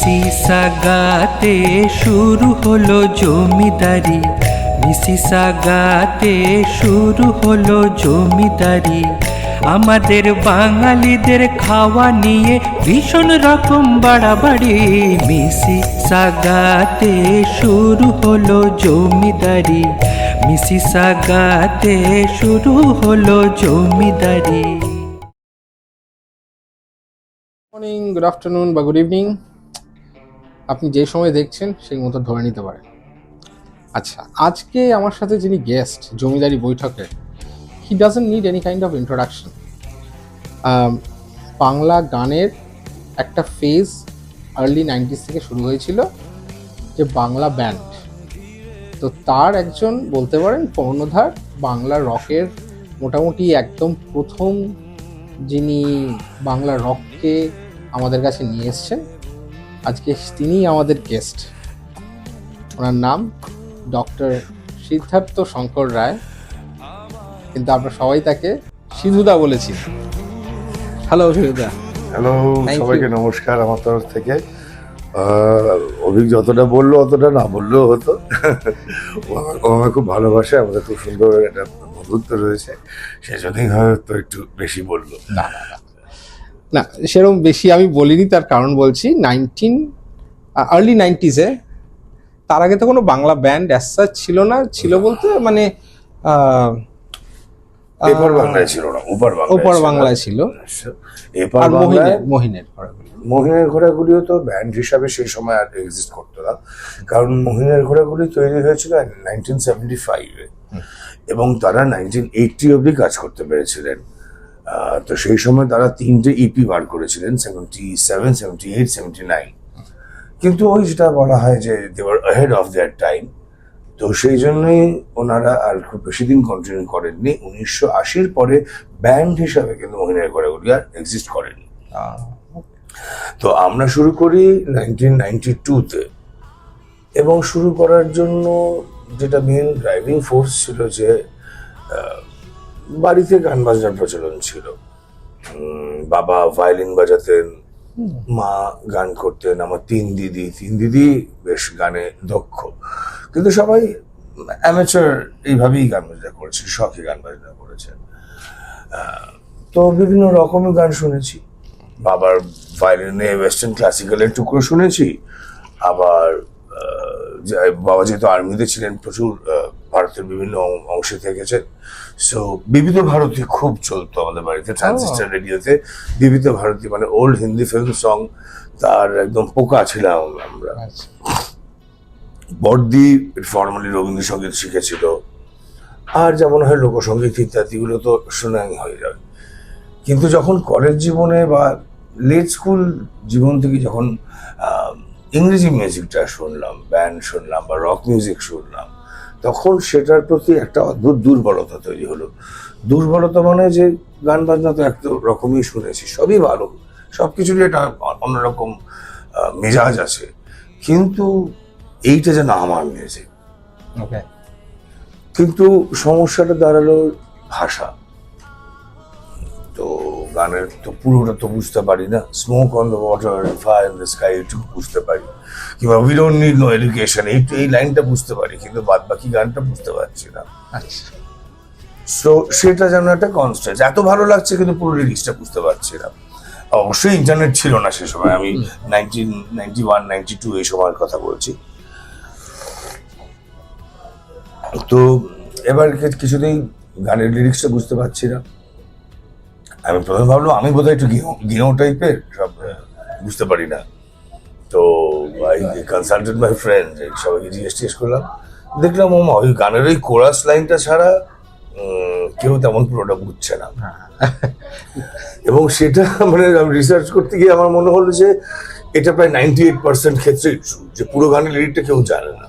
মিসিসাগাতে শুরু হলো জমিদারি, মিসিসাগাতে শুরু হলো জমিদারি। আমাদের বাঙালিদের খাওয়া নিয়ে ভীষণ রকম বাড়াবাড়ি। মিসিসাগাতে শুরু হলো জমিদারি, মিসিসাগাতে শুরু হলো জমিদারি। মর্নিং, গুড আফটারনুন বা গুড ইভিনিং, আপনি যে সময় দেখছেন সেই মতো ধরে নিতে পারেন। আচ্ছা, আজকে আমার সাথে যিনি গেস্ট জমিদারি বৈঠকে, he doesn't need any kind of introduction. Bangla গানের একটা ফেজ আর্লি 90s থেকে শুরু হয়েছিল, যে বাংলা ব্যান্ড। তো তার একজন বলতে পারেন কর্ণধার, বাংলা রকের মোটামুটি একদম প্রথম যিনি বাংলা রককে আমাদের কাছে নিয়ে এসছেন। আজকে তিনিই আমাদের গেস্ট। ওনার নাম ডক্টর সিদ্ধার্থ শঙ্কর রায়, কিন্তু আমরা সবাই তাকে সিধুদা বলেছি। হ্যালো সিধুদা। হ্যালো, সবাইকে নমস্কার আমার তরফ থেকে। অভিক যতটা বললো অতটা না বললেও হতো। ও আমার খুব ভালোবাসে, আমাদের খুব সুন্দর একটা বন্ধুত্ব রয়েছে, সেই জন্যই হয়তো একটু বেশি বললো। না না না না, সেরকম বেশি আমি বলিনি। তার কারণ বলছি, আর্লি 90s-এ, তার আগে তো কোনো বাংলা ব্যান্ড অ্যাজ সাচ ছিল না। ছিল বলতে মানে এপার বাংলায় ছিল না, ওপার বাংলায় ছিল। এপার বাংলায় মোহিনের ঘোড়াগুলিও তো ব্যান্ড হিসাবে সেই সময় আর এক্সিস্ট করতো না, কারণ মোহিনের ঘোড়াগুলি তৈরি হয়েছিল 1975-এ এবং তারা 1980 অবধি কাজ করতে পেরেছিলেন। তো সেই সময় তারা 3টে ইপি বার করেছিলেন, 77, 78, 79। কিন্তু ওই যেটা বলা হয় যে they were ahead of their time, তো সেই জন্যই ওনারা আর খুব বেশি দিন কন্টিনিউ করেননি। 1980-র পরে ব্যান্ড হিসাবে কিন্তু মোহিনের ঘোড়াগুলি আর এক্সিস্ট করেনি। তো আমরা শুরু করি 1992-তে, এবং শুরু করার জন্য যেটা মেন ড্রাইভিং ফোর্স ছিল যে বাড়িতে গান বাজনার প্রচলন ছিল। বাবা ভায়োলিন বাজাতেন, মা গান করতেন, আমার তিন দিদি বেশ গানে দক্ষ, কিন্তু সবাই অ্যামেচার এইভাবেই গান বাজনা করেছে, শখে গান বাজনা করেছেন। তো বিভিন্ন রকমের গান শুনেছি, বাবার ভায়োলিনে ওয়েস্টার্ন ক্লাসিক্যালের টুকরো শুনেছি। আবার বাবা যেহেতু আর্মিতে ছিলেন, প্রচুর ভারতের বিভিন্ন অংশে থেকেছেন, সো বিবিধ ভারতী খুব চলতো আমাদের বাড়িতে, ট্রানজিস্টার রেডিওতে। বিবিধ ভারতী মানে ওল্ড হিন্দি ফিল্ম সং, তার একদম পোকা ছিলাম আমরা। বড়দি ফর্মালি রবীন্দ্রসঙ্গীত শিখেছিল, আর যেমন হয় লোকসঙ্গীত ইত্যাদিগুলো তো শোনাই হয়ে যায়। কিন্তু যখন কলেজ জীবনে বা লেট স্কুল জীবন থেকে যখন ইংরেজি মিউজিকটা শুনলাম, ব্যান্ড শুনলাম বা রক মিউজিক শুনলাম, তখন সেটার প্রতি একটা অদ্ভুত দুর্বলতা তৈরি হলো। দুর্বলতা মানে যে গান বাজনা তো এক রকমই শুনেছি, সবই ভালো, সব কিছুরই একটা অন্যরকম মেজাজ আছে, কিন্তু এইটা যেন আমার মিউজিক। কিন্তু সমস্যাটা দাঁড়ালো ভাষা। তো গানের তো পুরোটা তো বুঝতে পারি না। Smoke on the water, fire in the sky এটুকু বুঝতে পারি, কিংবা we don't need no education, এই লাইনটা বুঝতে পারি, কিন্তু বাদ বাকি গানটা বুঝতে পারছি না। আচ্ছা, সো সেটা যেন একটা কনস্ট্যান্ট, এত ভালো লাগছে কিন্তু পুরো লিরিক্সটা বুঝতে পারছি না। অবশ্যই ইন্টারনেট ছিল না সে সময়, আমি 1991, 92 এই সময়ের কথা বলছি। তো এবার কিছুতেই গানের লিরিক্সটা বুঝতে পারছি না। আমি প্রথমে ভাবলাম আমি বোধহয় একটু গেঁয়ো টাইপের, সব বুঝতে পারি না। তো আই কনসাল্টেড মাই ফ্রেন্ড, সবাইকে জিজ্ঞেস করলাম, দেখলাম ওই গানের ওই কোরাস লাইনটা ছাড়া কেউ তেমন পুরোটা বুঝছে না। এবং সেটা মানে আমি রিসার্চ করতে গিয়ে আমার মনে হলো যে এটা প্রায় 98% ক্ষেত্রে যে পুরো গানের লিরিকটা কেউ জানে না।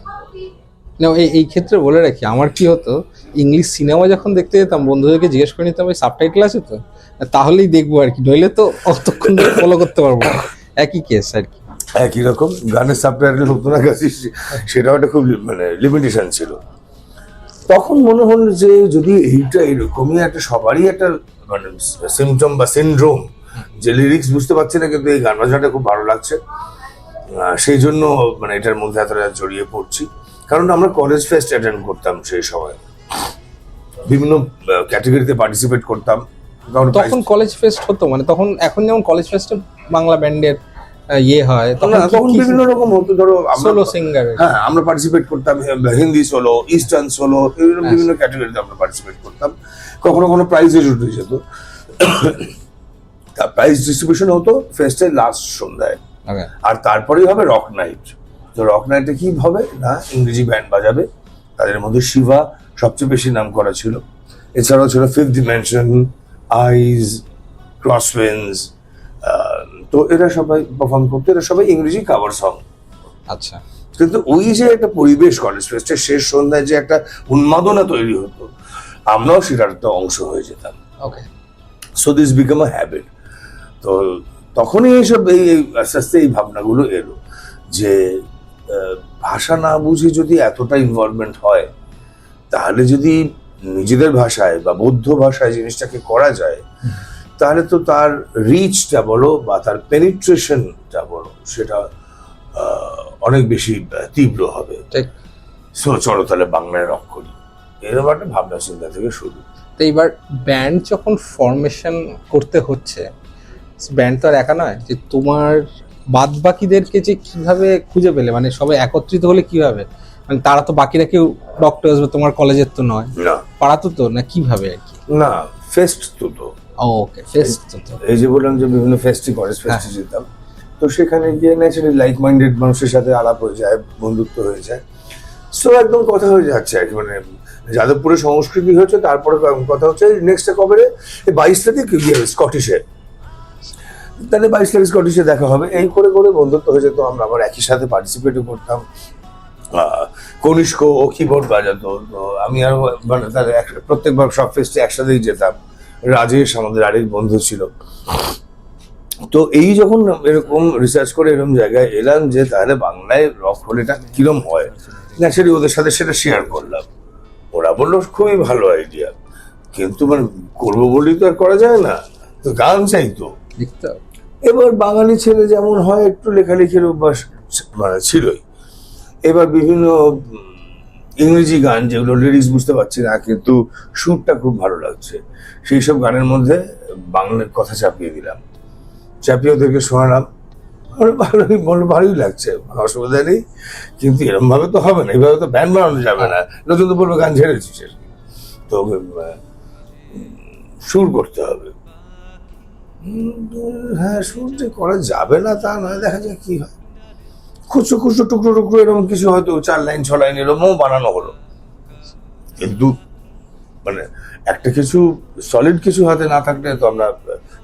এই ক্ষেত্রে বলে রাখি, আমার কি হতো, ইংলিশ সিনেমা যখন দেখতে যেতাম, বন্ধুদেরকে জিজ্ঞেস করে নিতাম ওই সাবটাইটেল আছে তো, তাহলেই দেখবো আর কি, নইলে তো অতক্ষণ ধরে ফলো করতে পারবো না। একই কেস আর কি, একই রকম গানের সাবটাইটেল হতো না কাছে, সেটাও একটা খুব মানে লিমিটেশন ছিল। তখন মনে হলো যে যদি এইটা এরকমই একটা সবারই একটা মানে সিমটম বা সিনড্রোম, যে লিরিক্স বুঝতে পারছি না কিন্তু এই গান বাজনাটা খুব ভালো লাগছে, সেই জন্য মানে এটার মধ্যে এতটা জড়িয়ে পড়ছি, কারণ আমরা কলেজ ফেস্ট অ্যাটেন্ড করতাম সেই সময়, বিভিন্ন ক্যাটাগরিতে পার্টিসিপেট করতাম। কারণ তখন কলেজ ফেস্ট হতো, মানে তখন এখন যেমন কলেজ ফেস্টে বাংলা ব্যান্ডের হয়, তখন বিভিন্ন রকম হতো, ধরো সোলো সিঙ্গার। হ্যাঁ, আমরা পার্টিসিপেট করতাম হিন্দি সোলো, ইস্টার্ন সোলো, বিভিন্ন ক্যাটাগরিতে আমরা পার্টিসিপেট করতাম। কখনো কোনো প্রাইজে জুটে যেত। প্রাইজ ডিস্ট্রিবিউশন হতো ফেস্টের লাস্ট সন্ধ্যায়, আর তারপরেই হবে রক নাইট। তো রক নাইটে কি হবে না, ইংরেজি ব্যান্ড বাজাবে, তাদের মধ্যে শিবা সবচেয়ে বেশি নাম করা ছিল, এছাড়াও ছিল ফিফথ ডিমেনশন, আইজ, ক্রসউইন্ডস। তো এরা সবাই পারফর্ম করতো, এরা সবাই ইংরেজি কাভার সং। আচ্ছা, কিন্তু ওই যে একটা পরিবেশ কলেজ ফেস্টের শেষ সন্ধ্যায় যে একটা উন্মাদনা তৈরি হতো, আমরাও সেটার একটা অংশ হয়ে যেতাম। Okay, so this became a habit. তো তখনই এইসব এই আস্তে আস্তে এই ভাবনাগুলো এলো যে ভাষা না বুঝে যদি এতটা ইনভলভমেন্ট হয়, তাহলে যদি নিজেদের ভাষায় বা বৌদ্ধ ভাষায় জিনিসটাকে করা যায়, তাহলে তো তার রিচটা বলো বা তার পেনিট্রেশনটা বলো, সেটা অনেক বেশি তীব্র হবে। সো চলো তাহলে বাংলায় রক করি, এরকম একটা ভাবনা চিন্তা থেকে শুরু। তো এইবার ব্যান্ড যখন ফরমেশন করতে হচ্ছে, ব্যান্ড তো আর একা নয়, যে তোমার বাদ বাকিদেরকে যে কিভাবে খুঁজে পেলে, মানে সবাই একত্রিত হলে কিভাবে, মানে তারা তো বাকিরা কেউ ডক্টর আসবে, তোমার কলেজের তো নয়, না পাড়াতো তো না, কিভাবে আর কি? না, ফেস্ট তো ওকে, ফেস্ট তো এই যে বললাম যে বিভিন্ন ফেস্টি কলেজ ফেস্টে যেতাম, তো সেখানে গিয়ে ন্যাচারালি লাইক মাইন্ডেড মানুষের সাথে আলাপ হয়ে যায়, বন্ধুত্ব হয়ে যায়। সো একদম কথা হয়ে যাচ্ছে আর কি, মানে যাদবপুরে সংস্কৃতি হচ্ছে, তারপরে কথা হচ্ছে নেক্সট কবে 22 তারিখ স্কটিশে, তাহলে 22 তারিখ স্কটিশে দেখা হবে। এই করে করে বন্ধুত্ব হয়ে যেত। আমরা আবার একই সাথে পার্টিসিপেটও করতাম। কনিষ্ক ও কিবোর্ড বাজাতো, তো আমি আর মানে তার প্রত্যেকবার সব ফেস্টে একসাথেই যেতাম। রাজেশ আমাদের আরেক বন্ধু ছিল। তো এই যখন এরকম রিসার্চ করে এরকম জায়গায় এলাম যে তাহলে বাংলায় রক হলেটা কিরম হয়, ন্যাচারালি ওদের সাথে সেটা শেয়ার করলাম। ওরা বললো খুবই ভালো আইডিয়া, কিন্তু মানে করবো বলেই তো আর করা যায় না, তো গান চাইতো। এবার বাঙালি ছেলে যেমন হয়, একটু লেখালেখির অভ্যাস মানে ছিলই। এবার বিভিন্ন ইংরেজি গান যেগুলো লিরিক্স বুঝতে পারছি না, কিন্তু সুরটা খুব ভালো লাগছে, সেই সব গানের মধ্যে বাংলার কথা চাপিয়ে দিলাম, চাপিয়ে ওদেরকে শোনালাম। ভালোই বললো, ভালোই লাগছে, অসুবিধা নেই, কিন্তু এরকম ভাবে তো হবে না, এইভাবে তো ব্যান্ড বানানো যাবে না, নতুন তো বলবে গান ঝেড়েছিস, তো সুর করতে হবে। হ্যাঁ, সুর যে করা যাবে না তা নয়, দেখা যায় কি হয়, খুচরো খুচরো টুকরো টুকরো এরকম কিছু হয়তো 4 লাইন 6 লাইন এরকমও বানানো হলো, কিন্তু মানে একটা কিছু সলিড কিছু হাতে না থাকলে তো আমরা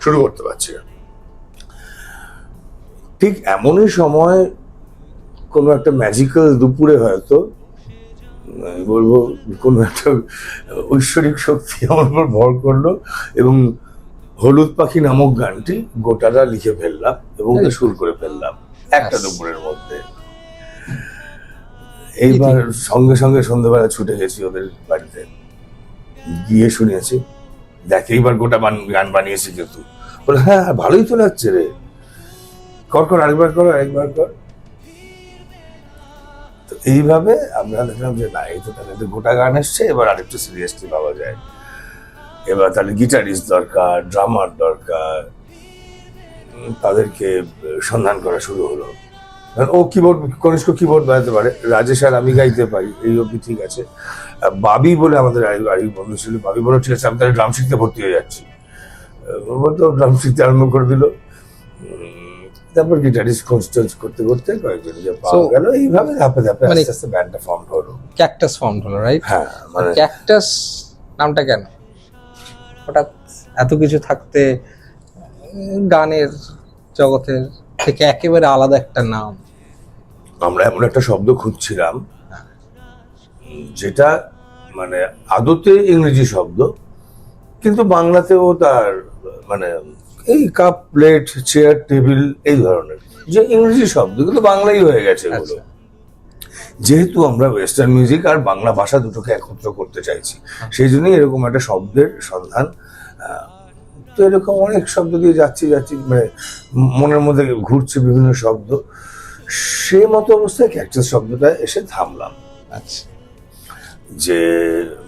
শুরু করতে পারছি না। ঠিক এমনই সময় কোনো একটা ম্যাজিক্যাল দুপুরে হয়তো বলবো কোনো একটা ঐশ্বরিক শক্তি আমার উপর ভর করলো, এবং হলুদ পাখি নামক গানটি গোটাটা লিখে ফেললাম এবং সুর করে ফেললাম একটা দুপুরের মধ্যে। এইবার সঙ্গে সঙ্গে সন্ধ্যাবেলা ছুটে গেছি ওদের বাড়িতে, গিয়ে শুনিয়েছি, দেখ এইবার গোটা গান বানিয়েছি, কিন্তু বলে হ্যাঁ ভালোই তো লাগছে রে, কর আরেকবার কর একবার কর। তো এইভাবে আমরা দেখলাম যে না, এই তো তাহলে গোটা গান এসছে, এবার আরেকটু সিরিয়াসলি ভাবা যায়। এবার তাহলে গিটারিস্ট দরকার, ড্রামার দরকার, তাদেরকে সন্ধান করা শুরু হলো। ও কিবোর্ড, কনিষ্ক কিবোর্ড বাজাতে পারে, রাজেশ আর আমি গাইতে পারি, এই অবধি ঠিক আছে। বাবি বলে আমাদের আরেক বন্ধু ছিল, বাবি বলে ঠিক আছে আমি তাহলে ড্রাম শিখতে ভর্তি হয়ে যাচ্ছি, তো ড্রাম শিখতে আরম্ভ করে দিল। তারপর গিটারিস্ট খোঁজ করতে করতে কয়েকজন পাওয়া গেল, এইভাবে ধাপে ধাপে আস্তে আস্তে ব্যান্ডটা ফর্ম হলো। ক্যাকটাস ফর্ম হলো, রাইট? হ্যাঁ, মানে ক্যাকটাস নামটা কেন হঠাৎ এত কিছু থাকতে গানের জগতের থেকে একেবারে আলাদা একটা নাম? আমরা এমন একটা শব্দ খুঁজছিলাম যেটা মানে আদতে ইংরেজি শব্দ, কিন্তু বাংলাতেও তার মানে এই কাপ, প্লেট, চেয়ার, টেবিল এই ধরনের যে ইংরেজি শব্দ, কিন্তু বাংলাই হয়ে গেছে এগুলো। যেহেতু আমরা ওয়েস্টার্ন মিউজিক আর বাংলা ভাষা দুটোকে একত্র করতে চাইছি, সেই জন্যই এরকম একটা শব্দের সন্ধান। তো এরকম অনেক শব্দ দিয়ে যাচ্ছি মানে মনের মধ্যে ঘুরছে বিভিন্ন শব্দ, সে মতো অবস্থায় ক্যাকটাস শব্দটা এসে থামলাম, আচ্ছা, যে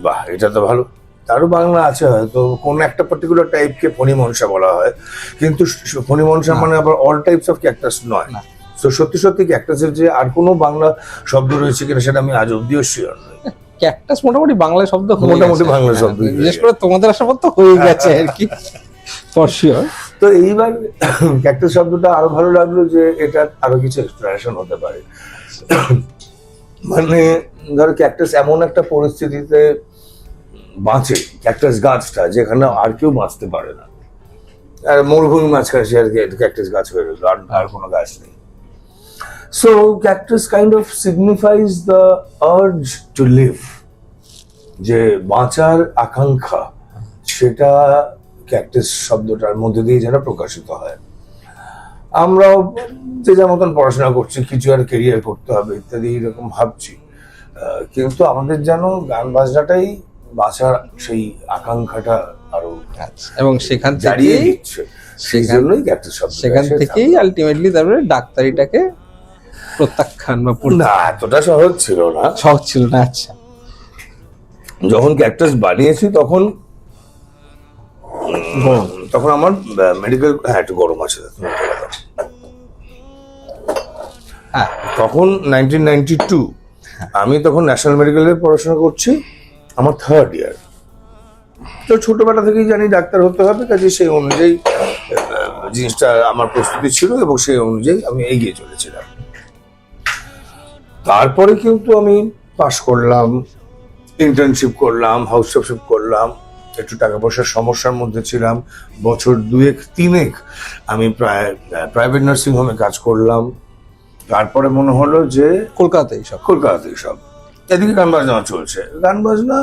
বাহ এটা তো ভালো। তারও বাংলা আছে হয়তো, কোন একটা পার্টিকুলার টাইপকে ফণিমনসা বলা হয়, কিন্তু ফণিমনসা মানে আবার অল টাইপস অফ ক্যাকটাস নয়। না। তো সত্যি সত্যি ক্যাকটাসের যে আর কোনো বাংলা শব্দ রয়েছে কিনা সেটা আমি আজ অব্দিও শিওর নই। ক্যাকটাস মোটামুটি বাংলা শব্দ হয়ে মোটামুটি গেছে। বাংলা শব্দ হয়ে বিশেষ গেছে। করে তোমাদের আসার পর তো হয়ে গেছে আর কি, ফর শিওর। তো এইবার ক্যাকটাস শব্দটা আরো ভালো লাগলো যে এটা আরো কিছু এক্সপ্লেনেশন হতে পারে। মানে ধরো ক্যাকটাস এমন একটা পরিস্থিতিতে বাঁচে, ক্যাকটাস গাছটা যেখানে আর কেউ বাঁচতে পারে না, আর মরুভূমি মাঝখানে সে আর ক্যাকটাস গাছ হয়ে গেল, আর কোনো গাছ নেই। So cactus kind of signifies the urge to live, যে বাঁচার আকাঙ্ক্ষা, সেটা ক্যাকটাস শব্দটার মধ্যে দিয়ে যেন প্রকাশিত হয়। আমরাও যে যার মতন পড়াশোনা করছি, কিছু আর কেরিয়ার করতে হবে ইত্যাদি এরকম ভাবছি, কিন্তু আমাদের যেন গান বাজনাটাই বাঁচার সেই আকাঙ্ক্ষাটা আরো এবং সেখান জারিয়ে থেকেই দিচ্ছে, সেই জন্যই ক্যাকটাস শব্দ। সেখান থেকেই আলটিমেটলি তারপরে ডাক্তারিটাকে প্রত্যাখ্যান বা না, এতটা সহজ ছিল না। সহজ ছিল না। আচ্ছা, যখন ক্যাকটাস বানিয়েছি তখন তখন আমার মেডিকেল, হ্যাঁ একটু গরম আছে, হ্যাঁ, তখন 1992, আমি তখন ন্যাশনাল মেডিকেলে পড়াশোনা করছি, আমার 3rd ইয়ার। তো ছোটবেলা থেকেই জানি ডাক্তার হতে হবে, কাজে সেই অনুযায়ী জিনিসটা আমার প্রস্তুতি ছিল এবং সেই অনুযায়ী আমি এগিয়ে চলেছিলাম। তারপরে কিন্তু আমি পাশ করলাম, ইন্টার্নশিপ করলাম, হাউসশিপ করলাম, একটু টাকা পয়সার সমস্যার মধ্যে ছিলাম, বছর 2-3 আমি প্রায় প্রাইভেট নার্সিং হোমে কাজ করলাম। তারপরে মনে হলো যে কলকাতায় সব কলকাতাতেই সব, এদিকে গান বাজনা চলছে। গান বাজনা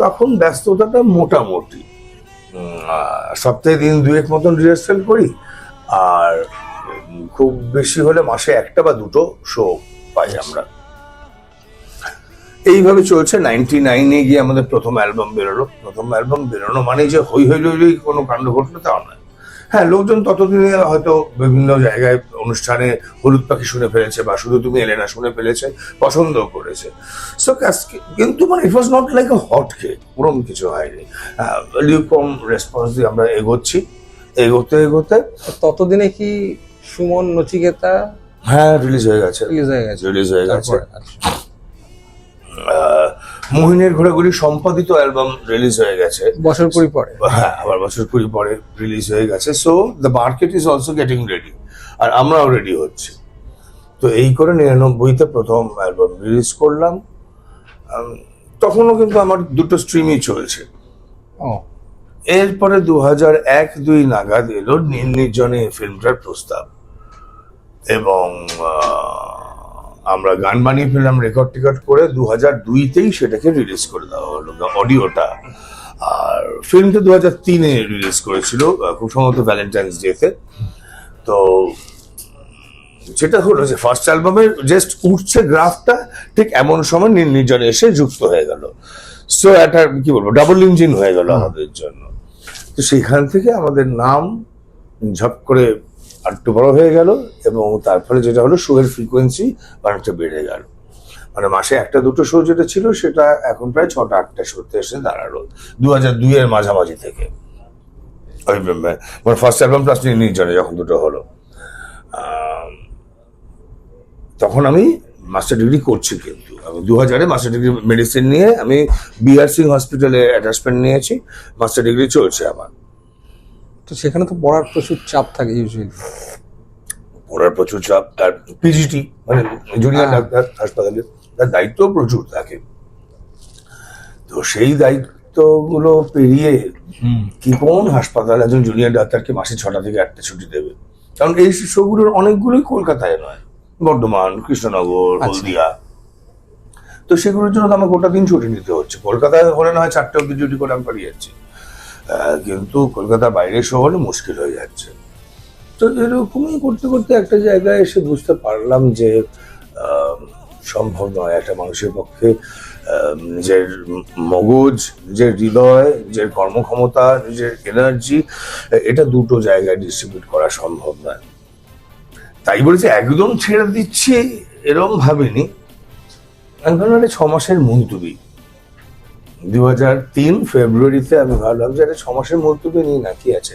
তখন ব্যস্ততাটা মোটামুটি, সপ্তাহে 1-2 মতন রিহার্সাল করি, আর খুব বেশি হলে মাসে 1 বা 2 শো পাই আমরা। এইভাবে চলছে। 99-এ গিয়ে আমাদের প্রথম অ্যালবাম বেরোলো। প্রথম অ্যালবাম বেরোনো মানে যে হই হই লই লই কোনো কাণ্ড ঘটলো তাও নয়। হ্যাঁ, লোকজন ততদিনে হয়তো বিভিন্ন জায়গায় অনুষ্ঠানে হলুদ পাখি শুনে ফেলেছে, বা শুধু তুমি এলে না শুনে ফেলেছে, পছন্দ করেছে। সো কিন্তু মানে it was not like a hot cake, ওরকম কিছু হয়নি। কম রেসপন্স দিয়ে আমরা এগোচ্ছি, এগোতে এগোতে। ততদিনে কি সুমন নচিকেতা হ্যাঁ, রিলিজ হয়ে গেছে, রিলিজ হয়ে গেছে। রিলিজ হয়ে গেছে। তারপরে মোহিনের ঘোরাঘুরি সম্পাদিত অ্যালবাম রিলিজ হয়ে গেছে বছর কুড়ি পরে। হ্যাঁ, আবার বছর 20 পরে রিলিজ হয়ে গেছে। So the market is also getting ready, আর আমরাও রেডি হচ্ছি। তো এই করে 99-তে প্রথম অ্যালবাম রিলিজ করলাম। তখনও কিন্তু আমার 2টো স্ট্রিমই চলছে। ও, এরপরে 2001-2 নাগাদ এলো নীল নির্জনে ফিল্মটার প্রস্তাব, এবং আমরা গান বানিয়ে ফেললাম, রেকর্ড টিকট করে 2002-তেই সেটাকে রিলিজ করে দেওয়া হলো অডিওটা। আর ফিল্মটা 2003-এ রিলিজ করেছিল, খুব সম্ভবত ভ্যালেন্টাইন্স ডেতে। তো যেটা হলো যে ফার্স্ট অ্যালবামের জাস্ট উঠছে গ্রাফটা, ঠিক এমন সময় নীল নির্জনে এসে যুক্ত হয়ে গেল। সো একটা কি বলবো, ডাবল ইঞ্জিন হয়ে গেল আমাদের জন্য। তো সেখান থেকে আমাদের নাম ঝপ করে আরেকটু বড় হয়ে গেল, এবং তার ফলে যেটা হলো শোয়ের ফ্রিকোয়েন্সি অনেকটা বেড়ে গেল। মানে মাসে 1-2 শো যেটা ছিল সেটা এখন প্রায় 6-8টা শোতে এসে দাঁড়ালো 2002-এর মাঝামাঝি থেকে। ওই মানে ফার্স্ট অ্যালবাম প্লাস নির্জনে যখন দুটো হলো, তখন আমি মাস্টার ডিগ্রি করছি। কিন্তু আমি 2000-এ মাস্টার ডিগ্রি মেডিসিন নিয়ে আমি বিআর সিং হসপিটালে অ্যাটাচমেন্ট নিয়েছি, মাস্টার ডিগ্রি চলছে আমার। তো সেখানে তো পড়ার প্রচুর চাপ থাকে ইউজুয়ালি। পড়ার প্রচুর চাপ, আর পিজিটি মানে জুনিয়র ডাক্তার হাসপাতালে, তার দায়িত্ব প্রচুর থাকে। তো সেই দায়িত্বগুলো পেরিয়ে কি কোন হাসপাতাল একজন জুনিয়র ডাক্তারকে মাসে 6টা থেকে 8টা ছুটি দেবে? কারণ এই শোগুলোর অনেকগুলোই কলকাতায় নয়, বর্ধমান, কৃষ্ণনগর, হলদিয়া। তো সেগুলোর জন্য তো আমার গোটা দিন ছুটি নিতে হচ্ছে। কলকাতায় হলে না হয় 4টে অব্দি ডিউটি করে আমি পালিয়ে যাচ্ছি, কিন্তু কলকাতার বাইরে শো হলে মুশকিল হয়ে যাচ্ছে। তো এরকমই করতে করতে একটা জায়গায় এসে বুঝতে পারলাম যে সম্ভব নয় একটা মানুষের পক্ষে নিজের মগজ, নিজের হৃদয়, নিজের কর্মক্ষমতা, নিজের এনার্জি, এটা দুটো জায়গায় ডিস্ট্রিবিউট করা সম্ভব নয়। তাই বলেছে একদম ছেড়ে দিচ্ছি এরম ভাবিনি। আমি ভাবলাম এটা 6 মাসের মুলতুবি। 2003 ফেব্রুয়ারিতে আমি ভাবলাম যে এটা 6 মাসের মুলতুবি নিই না, কি আছে,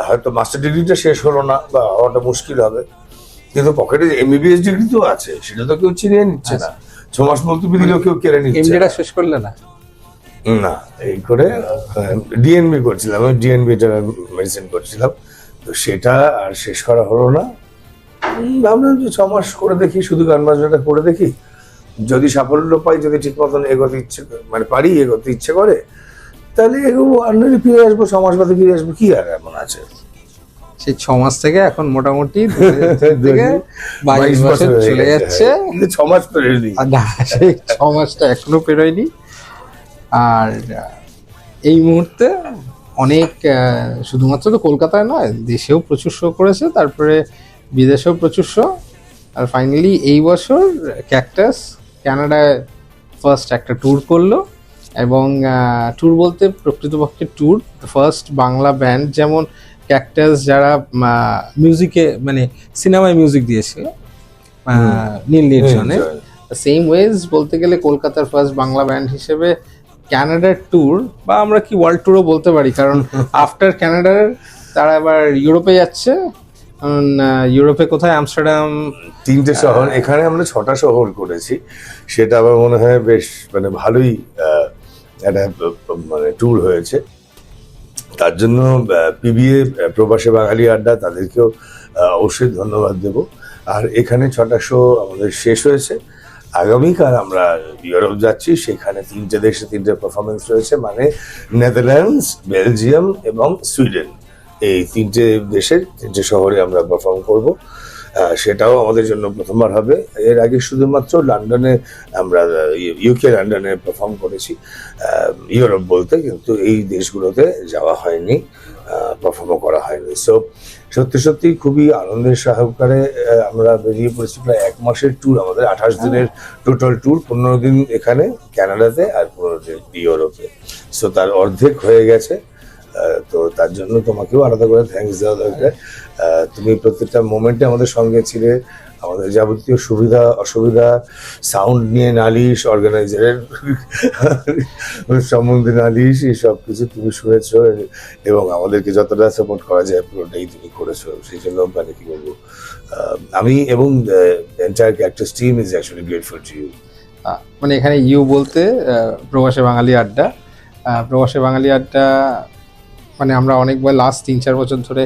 হয়তো মাস্টার ডিগ্রিটা শেষ হলো না বা হওয়াটা মুশকিল হবে, কিন্তু পকেটে এমবিবিএস ডিগ্রি তো আছে, সেটা তো কেউ চিনিয়ে নিচ্ছে না। 6 মাস মুলতুবি দিলেও কেউ কেড়ে নিচ্ছে এমডিটা শেষ করলে না? না। এই করে ডিএনবি করছিলাম, আমি ডিএনবি মেডিসিন করছিলাম, তো সেটা আর শেষ করা হলো না। ভাবলাম যে 6 মাস করে দেখি, শুধু গান বাজনাটা করে দেখি, যদি সাফল্য পাই, যদি ঠিক মতন এগোতে ইচ্ছে মানে পারি, এগোতে ইচ্ছে করে, তাহলে এগোবো, আর নইলে ফিরে আসবো, 6 মাস বাদে ফিরে আসবো, কি আর এমন আছে। সেই 6 মাস থেকে এখন মোটামুটি 22 বছর চলে যাচ্ছে, 6 মাস পেরোয়নি। আর না, সেই 6 মাসটা এখনো পেরোয়নি। আর এই মুহূর্তে অনেক, শুধুমাত্র তো কলকাতায় নয়, দেশেও প্রচুর শো করেছে, তারপরে বিদেশেও প্রচুর শো, আর ফাইনালি এই বছর ক্যাকটাস কানাডায় ফার্স্ট একটা ট্যুর করলো। এবং ট্যুর বলতে প্রকৃতপক্ষে ট্যুর, ফার্স্ট বাংলা ব্যান্ড, যেমন ক্যাকটাস যারা মিউজিকে মানে সিনেমায় মিউজিক দিয়েছিল নীল নির্জনে, সেম ওয়েজ বলতে গেলে কলকাতার ফার্স্ট বাংলা ব্যান্ড হিসেবে ক্যানাডার ট্যুর, বা আমরা কি ওয়ার্ল্ড ট্যুরও বলতে পারি, কারণ আফটার ক্যানাডার তারা এবার ইউরোপে যাচ্ছে। ইউরোপে কোথায়? আমস্টারডাম, 3টে শহর, এখানে আমরা 6টা শহর করেছি। সেটা আমার মনে হয় বেশ মানে ভালোই একটা মানে ট্যুর হয়েছে। তার জন্য পিবিএ প্রবাসী বাঙালি আড্ডা, তাদেরকেও অবশ্যই ধন্যবাদ দেব। আর এখানে 6টা শো আমাদের শেষ হয়েছে। আগামীকাল আমরা ইউরোপ যাচ্ছি, সেখানে 3টে দেশে 3টে পারফরমেন্স রয়েছে, মানে নেদারল্যান্ডস, বেলজিয়াম এবং সুইডেন, এই 3টে দেশের 3টে শহরে আমরা পারফর্ম করব। সেটাও আমাদের জন্য প্রথমবার হবে। এর আগে শুধুমাত্র লন্ডনে আমরা, ইউকে লন্ডনে পারফর্ম করেছি ইউরোপ বলতে, কিন্তু এই দেশগুলোতে যাওয়া হয়নি, পারফর্মও করা হয়নি। সো সত্যি সত্যি খুবই আনন্দের সহকারে আমরা বেরিয়ে পড়েছি। প্রায় 1 মাসের ট্যুর আমাদের, 28 দিনের টোটাল ট্যুর, 15 দিন এখানে ক্যানাডাতে আর 15 দিন ইউরোপে। সো তার অর্ধেক হয়ে গেছে। তো তার জন্য তোমাকেও আলাদা করে থ্যাঙ্কস দেওয়া দরকার। তুমি প্রত্যেকটা মোমেন্টে আমাদের সঙ্গে ছিলে, আমাদের যাবতীয় সুবিধা অসুবিধা, সাউন্ড নিয়ে নালিশ, অর্গানাইজারের সম্বন্ধে নালিশ, এই সব কিছু তুমি শুনেছো, এবং আমাদেরকে যতটা সাপোর্ট করা যায় পুরোটাই তুমি করেছো। সেই জন্য মানে কি বলবো, আমি এবং entire cactus team is actually grateful to you. মানে এখানে ইউ বলতে প্রবাসী বাঙালি আড্ডা। প্রবাসী বাঙালি আড্ডা মানে আমরা অনেকবার লাস্ট 3-4 বছর ধরে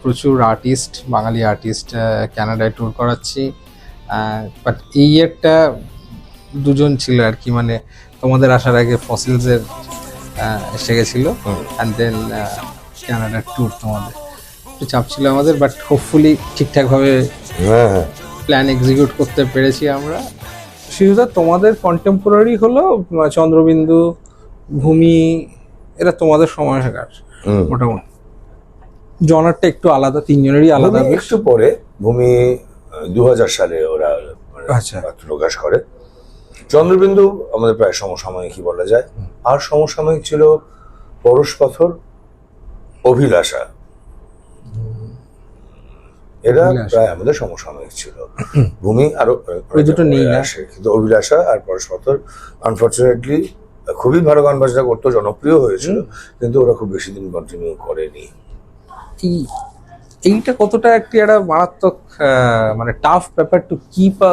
প্রচুর আর্টিস্ট, বাঙালি আর্টিস্ট ক্যানাডায় ট্যুর করাচ্ছি। বাট এই একটা দুজন ছিল আর কি, মানে তোমাদের আসার আগে ফসিলসের এসে গেছিলো, অ্যান্ড দেন ক্যানাডার ট্যুর তোমাদের একটু চাপ ছিল আমাদের, বাট হোপফুলি ঠিকঠাকভাবে প্ল্যান এক্সিকিউট করতে পেরেছি আমরা। শিশুদা, তোমাদের কন্টেম্পোরারি হলো চন্দ্রবিন্দু, ভূমি, এরা তোমাদের সময়কার মোটামুটি। জনারটা একটু আলাদা, 3জনেরই আলাদা। একটু পরে ভূমি 2000 সালে ওরা প্রকাশ করে। চন্দ্রবিন্দু আমাদের প্রায় সমসাময়িকই বলা যায়। আর সমসাময়িক ছিল পরশ পাথর, অভিলাষা, এরা প্রায় আমাদের সমসাময়িক ছিল। ভূমি আরো দুটো নেই না, কিন্তু অভিলাষা আর পরশ পাথর আনফর্চুনেটলি খুবই ভালো গান বাজনা করতো, জনপ্রিয় হয়েছিল, কিন্তু ওরা খুব বেশি দিন কন্টিনিউ করেনি। এইটা কতটা একটা মারাত্মক মানে টাফ ব্যাপার to keep a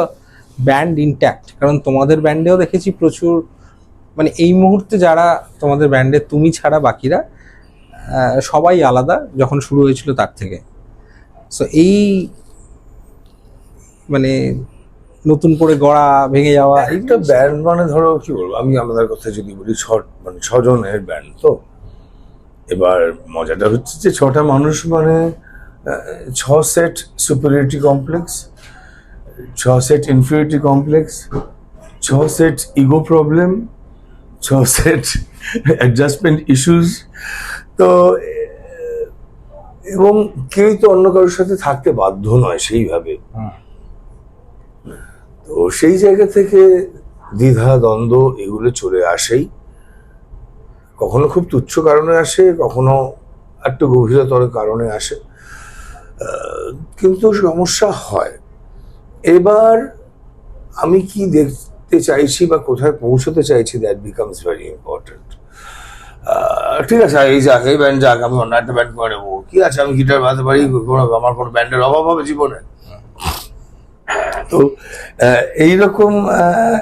band intact, কারণ তোমাদের ব্যান্ডেও দেখেছি প্রচুর, মানে এই মুহূর্তে যারা তোমাদের ব্যান্ডে তুমি ছাড়া বাকিরা সবাই আলাদা যখন শুরু হয়েছিল তার থেকে। সো এই মানে নতুন করে গড়া, ভেঙে যাওয়া একটা ব্যান্ড, মানে ধরো কি বলবো, আমি আমাদের কথা যদি বলি, 6 জনের ব্যান্ড। তো এবার মজাটা হচ্ছে যে 6টা মানুষ মানে 6 set superiority complex, 6 set inferiority complex, 6 set ego problem, 6 set adjustment issues. তো এবং কেউই তো অন্য কারোর সাথে থাকতে বাধ্য নয় সেইভাবে। তো সেই জায়গা থেকে দ্বিধা দ্বন্দ্ব এগুলো চলে আসেই, কখনো খুব তুচ্ছ কারণে আসে, কখনো একটু গভীরতর কারণে আসে। কিন্তু সমস্যা হয়। এবার আমি কি দেখতে চাইছি বা কোথায় পৌঁছতে চাইছি, দ্যাট বিকামস ভেরি ইম্পর্টেন্ট। ঠিক আছে, এই যাক, এই ব্যান্ড যাক, আমি অন্য একটা ব্যান্ড করে নেবো, কি আছে, আমি গিটার বাজাতে পারি, আমার কোনো ব্যান্ডের অভাব হবে জীবনে? তো এইরকম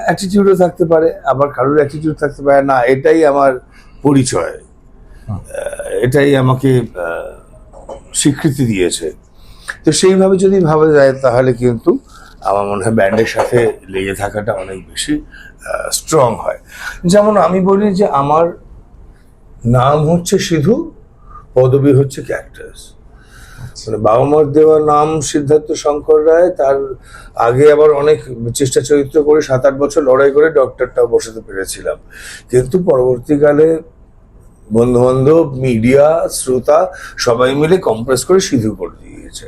অ্যাটিটিউডও থাকতে পারে, আবার কারোর অ্যাটিটিউড থাকতে পারে না এটাই আমার পরিচয়, এটাই আমাকে স্বীকৃতি দিয়েছে। তো সেইভাবে যদি ভাবা যায় তাহলে কিন্তু আমার মনে হয় ব্যান্ডের সাথে লেগে থাকাটা অনেক বেশি স্ট্রং হয়। যেমন আমি বলি যে আমার নাম হচ্ছে সিধু, পদবী হচ্ছে ক্যাকটাস। মানে বাবা মার দেওয়া নাম সিদ্ধার্থ শঙ্কর রায়, তার আগে আবার অনেক চেষ্টা চরিত্র করে 7-8 বছর লড়াই করে ডক্টরটাও বসাতে পেরেছিলাম, কিন্তু পরবর্তীকালে বন্ধু বান্ধব, মিডিয়া, শ্রোতা সবাই মিলে কম্প্রেস করে সিধু করে দিয়েছে।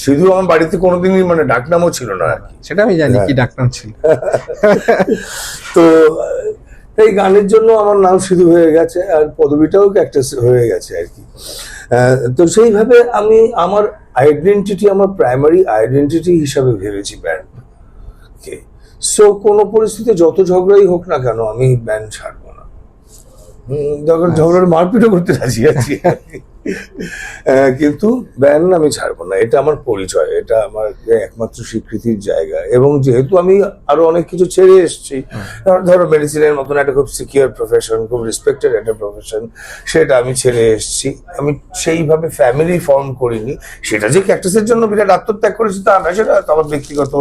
সিধু আমার বাড়িতে কোনোদিনই মানে ডাকনামও ছিল না আর কি। সেটা আমি জানি কি ডাকনাম ছিল। তো এই গানের জন্য আমার নাম সিধু হয়ে গেছে, আর পদবিটাও ক্যাকটাস হয়ে গেছে আর কি। তো সেইভাবে আমি আমার আইডেন্টিটি, আমার প্রাইমারি আইডেন্টিটি হিসাবে ভেবেছি ব্যান্ডকে। সো কোনো পরিস্থিতি যত ঝগড়াই হোক না কেন আমি ব্যান্ড ছাড়বো না। যখন ঝগড়ার মারপিটও করতে রাজি আছি, কিন্তু ব্যান্ড আমি ছাড়বো না। এটা আমার পরিচয়, এটা আমার একমাত্র স্বীকৃতির জায়গা। এবং যেহেতু আমি আরো অনেক কিছু ছেড়ে এসেছি, ধরো মেডিসিনের মতন একটা খুব সিকিউর প্রফেশন, খুব রেসপেক্টেড একটা প্রফেশন, সেটা আমি ছেড়ে এসেছি। আমি সেইভাবে ফ্যামিলি ফর্ম করিনি। সেটা যে ক্যাকটাসের জন্য বিরাট আত্মত্যাগ করেছি তা না, সেটা আমার ব্যক্তিগত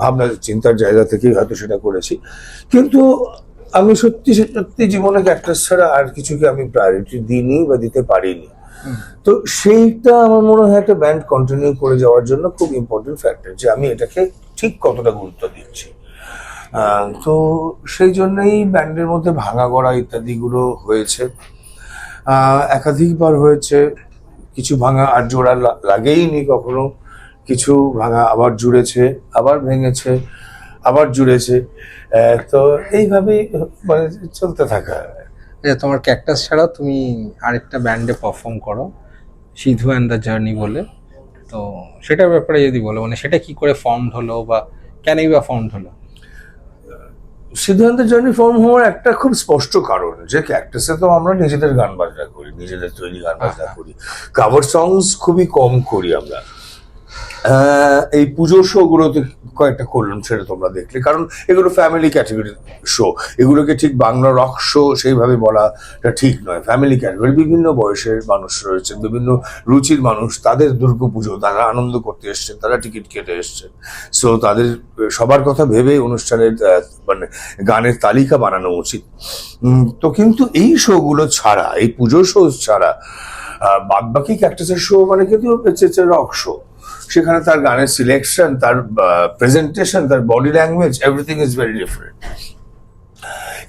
ভাবনা চিন্তার জায়গা থেকেই হয়তো সেটা করেছি। কিন্তু আমি সত্যি সত্যি জীবনে ক্যাকটাস ছাড়া আর কিছুকে আমি প্রায়োরিটি দিইনি বা দিতে পারিনি। তো সেইটা আমার মনে হয় একটা ব্যান্ড কন্টিনিউ করে যাওয়ার জন্য খুব ইম্পর্টেন্ট ফ্যাক্টর, যে আমি এটাকে ঠিক কতটা গুরুত্ব দিচ্ছি। তো সেই জন্যই ব্যান্ডের মধ্যে ভাঙা গড়া ইত্যাদিগুলো হয়েছে, একাধিকবার হয়েছে। কিছু ভাঙা আর জোড়া লাগেইনি কখনো, কিছু ভাঙা আবার জুড়েছে, আবার ভেঙেছে, আবার জুড়েছে। তো এইভাবেই মানে চলতে থাকা। তোমার ক্যাকটাস ছাড়াও তুমি আরেকটা ব্যান্ডে পারফর্ম করো, সিধু অ্যান্ড দ্য জার্নি বলে। তো সেটার ব্যাপারে যদি বলো, মানে সেটা কি করে ফর্ম হলো বা কেনই বা ফর্ম হলো? সিদ্ধান্ত জার্নি ফর্ম হওয়ার একটা খুব স্পষ্ট কারণ, যে ক্যাকটাসে তো আমরা নিজেদের গান বাজনা করি, নিজেদের তৈরি গান বাজনা করি, কাভার সংস খুবই কম করি আমরা। এই পুজোর শো গুলোতে কয়েকটা করলাম, সেটা তোমরা দেখলে, কারণ এগুলো ফ্যামিলি ক্যাটাগরির শো। এগুলোকে ঠিক বাংলা রক শো সেইভাবে বলাটা ঠিক নয়। ফ্যামিলি ক্যাটাগরি, বিভিন্ন বয়সের মানুষ রয়েছেন, বিভিন্ন রুচির মানুষ, তাদের দুর্গাপুজো, তারা আনন্দ করতে এসছেন, তারা টিকিট কেটে এসছেন। সো তাদের সবার কথা ভেবে অনুষ্ঠানের মানে গানের তালিকা বানানো উচিত। তো কিন্তু এই শোগুলো ছাড়া, এই পুজো শো ছাড়া বাদ বাকি ক্যাকটাসের শো মানে কিন্তু রক শো। সেখানে তার গানের সিলেকশন, তার প্রেজেন্টেশন, তার body language, everything is very different.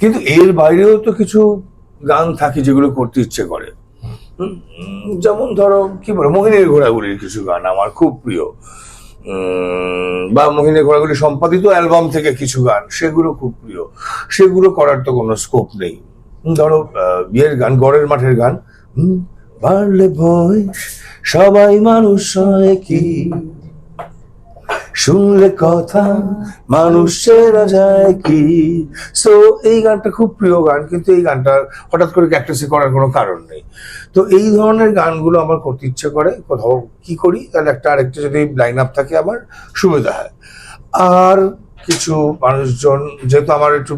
কিন্তু এর বাইরেও তো কিছু গান থাকে যেগুলো করতে ইচ্ছে করে। যেমন ধরো কি বলো, মোহিনীর ঘোড়াগুলির কিছু গান আমার খুব প্রিয়, বা মোহিনীর ঘোড়াগুলি সম্পাদিত অ্যালবাম থেকে কিছু গান, সেগুলো খুব প্রিয়। সেগুলো করার তো কোনো স্কোপ নেই। ধরো বিয়ের গান, গড়ের মাঠের গান, বাড়লে বয়স সবাই মানুষ হয় কি, শুনলে কথা মানুষ চেনা যায় কি। সো এই গানটা খুব প্রিয় গান, কিন্তু এই গানটা হঠাৎ করে ক্যাকটাসে করার কোনো কারণ নেই। তো এই ধরনের গানগুলো আমার করতে ইচ্ছে করে। কোথাও কি করি, তাহলে একটা আরেকটা যদি লাইন আপ থাকে আমার সুবিধা হয়। আর কিছু মানুষজন, যেহেতু আমার একটু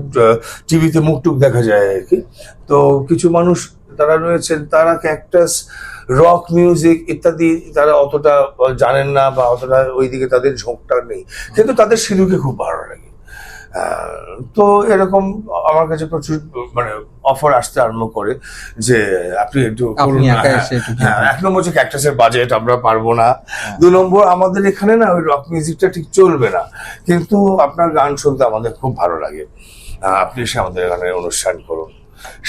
টিভিতে মুখটুক দেখা যায় আর কি, তো কিছু মানুষ তারা রয়েছেন, তারা ক্যাকটাস, রক মিউজিক ইত্যাদি তারা অতটা জানেন না বা অতটা ওইদিকে তাদের ঝোঁকটা নেই, কিন্তু তাদের সিধুকে খুব ভালো লাগে। তো এরকম আমার কাছে প্রচুর মানে অফার আসতে আরম্ভ করে যে আপনি একটু করুন। এক নম্বর হচ্ছে ক্যাকটাসের বাজেট আমরা পারবো না, 2 নম্বর আমাদের এখানে না ওই রক মিউজিকটা ঠিক চলবে না, কিন্তু আপনার গান শুনতে আমাদের খুব ভালো লাগে, আপনি এসে আমাদের এখানে অনুষ্ঠান করুন।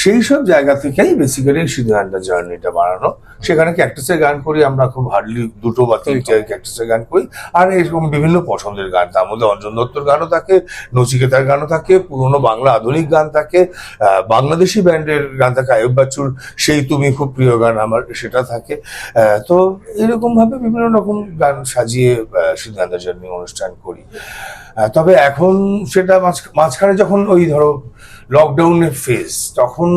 সেই সব জায়গা থেকেই বেসিক্যালি সিধু অ্যান্ড দ্য জার্নিটা বানানো। সেখানে ক্যাকটাসের গান করি আমরা, খুব হার্ডলি 2 বা 3টে ক্যাকটাসের গান করি, আর এরকম বিভিন্ন পছন্দের গান, তার মধ্যে অঞ্জন দত্তর গানও থাকে, নচিকেতার গানও থাকে, পুরোনো বাংলা আধুনিক গান থাকে, বাংলাদেশি ব্যান্ডের গান থাকে, আয়ুব বাচ্চুর সেই তুমি খুব প্রিয় গান আমার, সেটা থাকে। তো এরকম ভাবে বিভিন্ন রকম গান সাজিয়ে সিধু অ্যান্ড দ্য জার্নি অনুষ্ঠান করি। তবে এখন সেটা মাঝখানে যখন ওই ধরো লকডাউনের ফেজ, তখন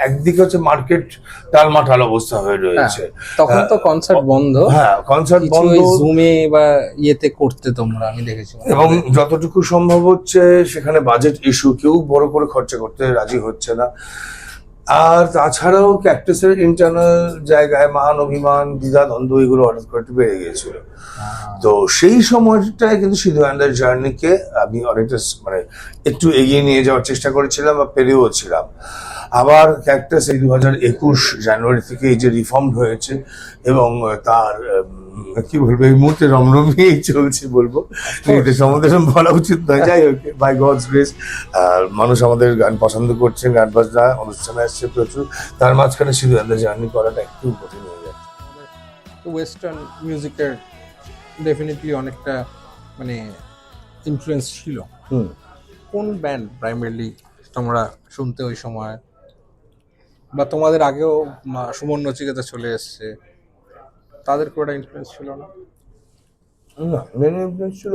একদিকে হচ্ছে মার্কেট টালমাটাল অবস্থা হয়ে রয়েছে, তখন তো কনসার্ট বন্ধ, হ্যাঁ কনসার্ট বন্ধ, জুমে বা ইয়েতে করতে তোমরা, আমি দেখেছি। এবং যতটুকু সম্ভব হচ্ছে সেখানে বাজেট ইস্যু, কেউ বড় করে খরচা করতে রাজি হচ্ছে না। আর তাছাড়াও ক্যাকটাসের ইন্টারনাল জায়গায় মান অভিমান দ্বিধা দ্বন্দ্ব এগুলো হঠাৎ করে একটু বেড়ে গিয়েছিল। তো সেই সময়টায় কিন্তু সিধু অ্যান্ড দ্য জার্নিকে আমি অনেকটা মানে একটু এগিয়ে নিয়ে যাওয়ার চেষ্টা করেছিলাম বা পেরেও ছিলাম। আবার ক্যাকটাস এই 2021 জানুয়ারি থেকে এই যে রিফর্মড হয়েছে, এবং তার কি বলবো এই মুহূর্তে রমরমিয়েই চলছে বলবো, এটা সম্বন্ধে বলা উচিত নয়, যাই হোক বাই গডস গ্রেস মানুষ আমাদের গান পছন্দ করছে, গান বাজনা অনুষ্ঠানে আসছে প্রচুর, তার মাঝখানে সিধু অ্যান্ড দ্য জার্নি করাটা একটু কঠিন হয়ে যাচ্ছে। ওয়েস্টার্ন মিউজিকের ডেফিনেটলি অনেকটা মানে ইনফ্লুয়েন্স ছিল। কোন ব্যান্ড প্রাইমারিলি তোমরা শুনতে ওই সময়, বা তোমাদের আগেও সুমন নচিকেতা চলে এসছে, তাদের কোনো ইনফ্লুয়েন্স ছিল না? না, মেন ইনফ্লুয়েন্স ছিল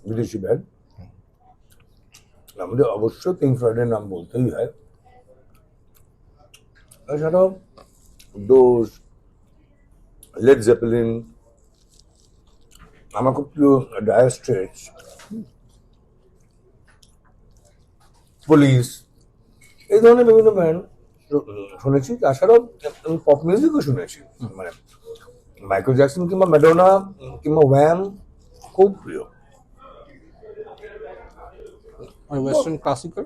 বিদেশি ব্যান্ড। আমাদের অবশ্য পিঙ্ক ফ্লয়েডের নাম বলতেই হয়, এছাড়াও ডোজ, লেড জেপেলিন, আমার খুব প্রিয় ডায়ার স্ট্রেটস, পুলিশ, এই ধরনের বিভিন্ন ব্যান্ড শুনেছি। তাছাড়াও আমি পপ মিউজিকও শুনেছি, মানে মাইকেল জ্যাকসন কিংবা ম্যাডোনা কিংবা ওয়াম খুব প্রিয়। Western classical?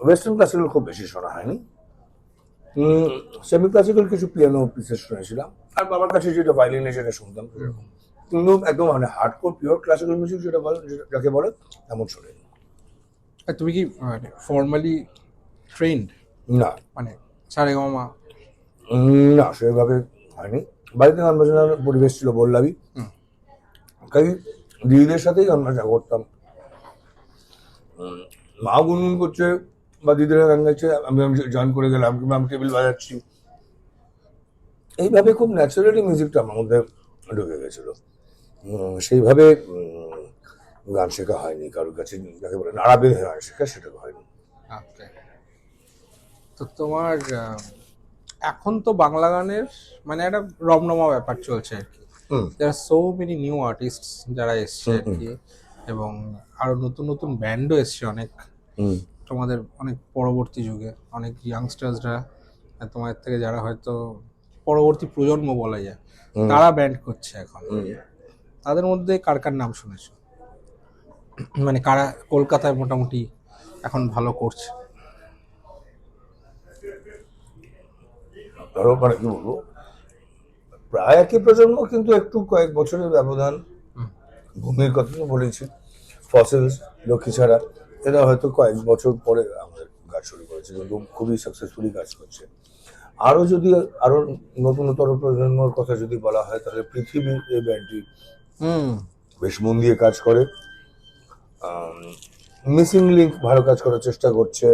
ওয়েস্টার্ন ক্লাসিক্যাল খুব বেশি শোনা হয়নি, সেমি ক্লাসিক্যাল কিছু পিয়ানো পিসেস শুনেছিলাম, আর বাবার কাছে যেটা ভায়োলিনে সেটা শুনতাম। কিন্তু একদম মানে হার্ডকোর পিওর ক্লাসিক্যাল মিউজিক যেটা বলে, যাকে বলে, এমন শুনিনি। তুমি কি ফর্মালি ট্রেন্ড? না, মানে সারেগামা? না সেভাবে হয়নি, বাড়িতে গান বাজনার পরিবেশ ছিল বললামই, তাই দিদিদের সাথেই গান বাজনা করতাম। মা গুনগুন করছে বা দিদিরা গান গাইছে, আমি জয়েন করে গেলাম, কিংবা আমি টেবিল বাজাচ্ছি, এইভাবে খুব ন্যাচারালি মিউজিকটা আমার মধ্যে ঢুকে গেছিল। সেইভাবে গান শেখা হয়নি কারোর কাছে, যাকে বলে নাড়া বেঁধে গান শেখা, সেটা হয়নি। তো তোমার এখন তো বাংলা গানের মানে একটা রমরমা ব্যাপার চলছে আর কি, there are so many new artists যারা এসছে আর কি, এবং আরো নতুন নতুন ব্যান্ডও এসছে অনেক তোমাদের অনেক পরবর্তী যুগে, অনেক ইয়াংস্টার্সরা তোমাদের থেকে যারা হয়তো পরবর্তী প্রজন্ম বলা যায়, তারা ব্যান্ড করছে এখন। তাদের মধ্যে কার কার নাম শুনেছো, মানে কারা কলকাতায় মোটামুটি এখন ভালো করছে? ধরো মানে কি বলবো, প্রায় একই প্রজন্ম, কিন্তু একটু কয়েক বছরের ব্যবধান। ভূমির কথা তো বলেছি, ফসিলস, লক্ষ্মী ছাড়া, এরা হয়তো কয়েক বছর পরে আমাদের কাজ শুরু করেছে, কিন্তু খুবই সাকসেসফুলি কাজ করছে। আরো যদি আরো নতুনতর প্রজন্মর কথা যদি বলা হয়, তাহলে পৃথিবীর এই ব্যান্ডটি বেশ মন দিয়ে কাজ করে। মিসিং লিঙ্ক ভালো কাজ করার চেষ্টা করছে।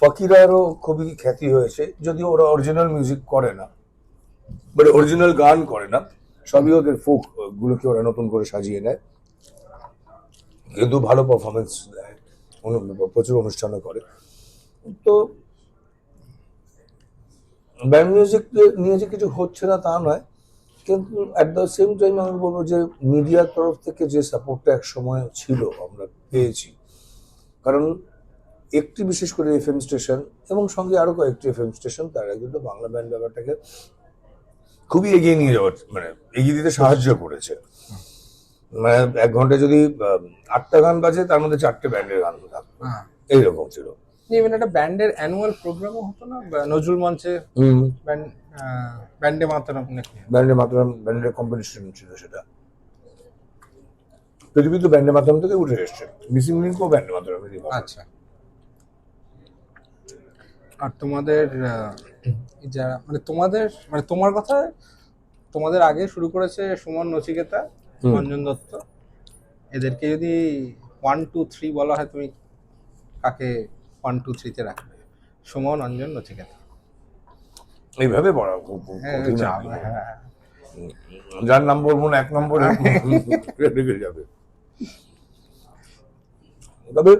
ফকিরারও খুবই খ্যাতি হয়েছে, যদিও ওরা অরিজিনাল মিউজিক করে না, বাট অরিজিনাল গান করে না, সবই ওদের ফোক গুলোকে ওরা নতুন করে সাজিয়ে নেয়, কিন্তু ভালো পারফরমেন্স দেয়, প্রচুর অনুষ্ঠানও করে। তো ব্যান্ড মিউজিক নিয়ে যে কিছু হচ্ছে না তা নয়, কিন্তু অ্যাট দ্য সেম টাইম আমি বলবো যে মিডিয়ার তরফ থেকে যে সাপোর্টটা এক সময় ছিল আমরা পেয়েছি, কারণ একটি বিশেষ করে এফএম স্টেশন এবং সঙ্গে আরো কয়েকটি এফএম স্টেশন, তারা কিন্তু বাংলা ব্যান্ড ব্যাপারটাকে খুবই এগিয়ে নিয়ে যাওয়ার, মানে এগিয়ে দিতে সাহায্য করেছে। মানে 1 ঘন্টায় যদি 8টা গান বাজে, তার মধ্যে 4টে ব্যান্ডের গান থাকতো, এইরকম ছিল। ইভেন একটা ব্যান্ডের অ্যানুয়াল প্রোগ্রামও হতো না, নজরুল মঞ্চে ব্যান্ডে মাতরম নাকি, ব্যান্ডের কম্পিটিশন ছিল সেটা। পৃথিবী তো ব্যান্ডে মাতরম থেকে উঠে এসছে, মিসিং লিঙ্কও ব্যান্ডে মাতরম। আচ্ছা, আর তোমাদের যারা মানে তোমাদের মানে তোমার কথা, তোমাদের আগে শুরু করেছে সুমন, নচিকেতা, অঞ্জন দত্ত, এদেরকে যদি 1 2 3 বলা হয়, তুমি কাকে 1 2 3 তে রাখবে? সুমন, অঞ্জন, নচিকেতা। এইভাবে বলা খুব হ্যাঁ, কঠিন চাপ, আর কি। হ্যাঁ। যার নাম বলবো না 1 নম্বরে রেখে যাবে। তবে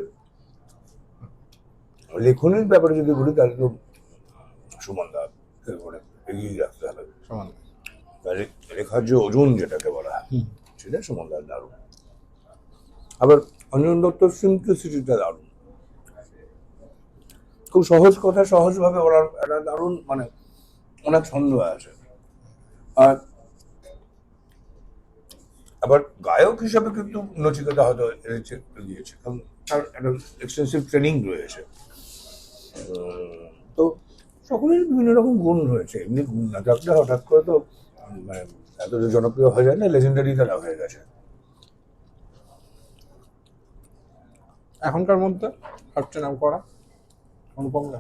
লেখনের ব্যাপারে যদি বলি তাহলে তো সুমন দা একেবারে এগিয়ে রাখতে হবে। সুমন। তাহলে লেখার যে ওজন যেটাকে বলা হয় সেটা সুমন দার দারুণ। আবার অঞ্জন দত্তর সিম্পলিসিটিটা দারুণ, খুব সহজ কথা সহজভাবে বলার একটা দারুণ মানে অনেক ছন্দ আছে। আর আবার গায়ক হিসাবে কিন্তু নচিকেতা হয়তো গিয়েছে, কারণ তার একটা এক্সটেন্সিভ ট্রেনিং রয়েছে। তো সকলের বিভিন্ন রকম গুণ রয়েছে, এমনি গুণ না থাকলে হঠাৎ করে তো মানে এত যে জনপ্রিয় হয়ে যায় না, লেজেন্ডারি তারা হয়ে গেছে। এখনকার মধ্যে সবচেয়ে নাম করা অনুপম দা।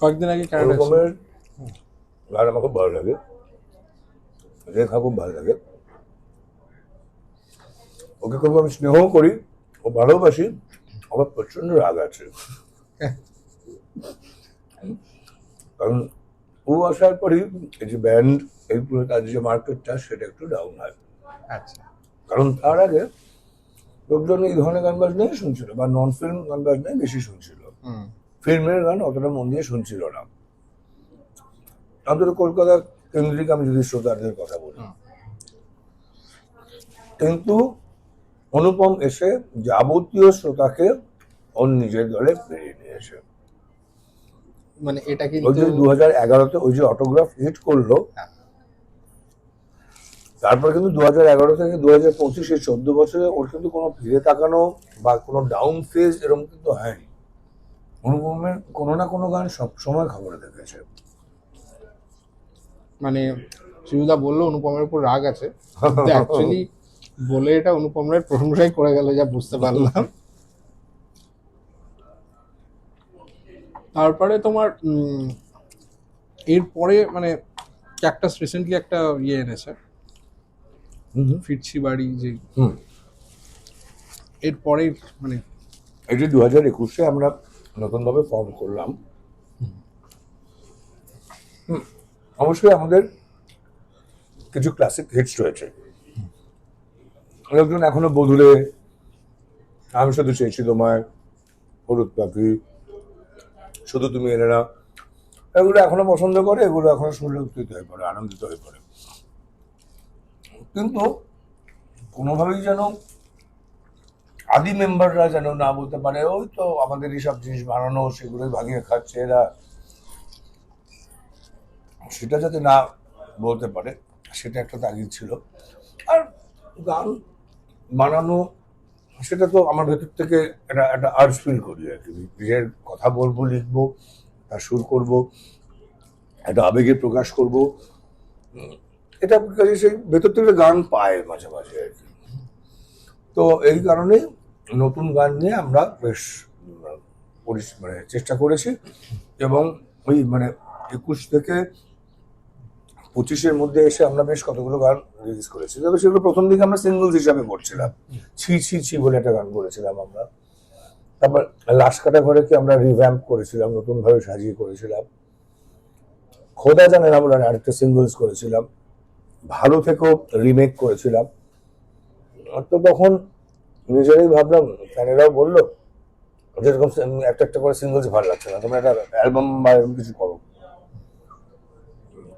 কয়েকদিন আগে ক্যানাডা ছিল। ওরকমের গান আমার খুব ভালো লাগে, লেখা খুব ভালো লাগে, ওকে খুব আমি স্নেহ করি ও ভালোবাসি, আমার প্রচন্ড রাগ আছে। কারণ ও আসার পরই এই যে ব্যান্ড, এই পুরো তার যে মার্কেটটা সেটা একটু ডাউন হয়। আচ্ছা। কারণ তার আগে লোকজন এই ধরনের গান বাজনাই শুনছিল, বা নন ফিল্ম গান বাজনাই বেশি শুনছিল, ফিল্মের গান অতটা মন দিয়ে শুনছিল না। আমাদের কলকাতা কেন্দ্রিক আমি যদি শ্রোতাদের কথা বলি, কিন্তু অনুপম এসে যাবতীয় শ্রোতাকে ওর নিজের দলে ফিরিয়ে নিয়েছে। মানে এটা ওই কিন্তু যে 2011-তে ওই যে অটোগ্রাফ হিট করলো, তারপর কিন্তু 2011 থেকে 2025 এই 14 বছরে ওর কিন্তু কোনো ফিরে তাকানো বা কোনো ডাউন ফেজ এরকম কিন্তু হয়নি। অনুপমের কোনো না কোনো গান সবসময় খবরে দেখেছে। মানে শিবুদা বললো অনুপমের উপর রাগ আছে, অ্যাকচুয়ালি বলে এটা অনুপমের প্রশংসাই করে গেল, যা বুঝতে পারলাম। তারপরে তোমার এরপরে মানে ক্যাকটাস রিসেন্টলি একটা ইয়ে এনেছে, ফিরছি বাড়ি, যে এরপরে মানে এটি 2021-এ আমরা নতুনভাবে ফর্ম করলাম। অবশ্যই আমাদের কিছু ক্লাসিক হিটস রয়েছে, লোকজন এখনো বধুরে, আমি শুধু চেয়েছি তোমায়, হলুদ পাখি, শুধু তুমি এলে না, এগুলো এখনো পছন্দ করে, এগুলো এখনো শুনলে উত্তেজিত হয়ে পড়ে, আনন্দিত হয়ে পড়ে। কিন্তু কোনোভাবেই যেন আদি মেম্বাররা যেন না বলতে পারে ওই তো আমাদের এইসব জিনিস বানানো, সেগুলোই ভাগিয়ে খাচ্ছে এরা, সেটা যাতে না বলতে পারে সেটা একটা তাগিদ ছিল। আর গান বানানো সেটা তো আমার ভেতর থেকে একটা আর্জ ফিল করি আর কি, নিজের কথা বলবো, লিখবো, তার সুর করবো, একটা আবেগে প্রকাশ করব, এটা কাজে সেই ভেতর থেকে গান পায় মাঝে মাঝে আর কি। তো এই কারণে নতুন গান নিয়ে আমরা বেশ মানে চেষ্টা করেছি, এবং ওই মানে 21 থেকে 25-এর মধ্যে এসে আমরা বেশ কতগুলো গান রিলিজ করেছি। তবে সেগুলো প্রথম দিকে আমরা সিঙ্গলস হিসাবে করছিলাম, ছি ছি ছি বলে একটা গান করেছিলাম আমরা, তারপর লাশ কাটা ঘরেকে আমরা রিভ্যাম্প করেছিলাম, নতুন ভাবে সাজিয়ে করেছিলাম, খোদা জানে না বলে আরেকটা সিঙ্গলস করেছিলাম, ভালো থেকেও রিমেক করেছিলাম। তো তখন নিজেরাই ভাবলাম, ফ্যানেরাও বললো যেরকম একটা একটা করে সিঙ্গলস ভালো লাগছে না, তোমরা একটা অ্যালবাম বা এরকম কিছু করো।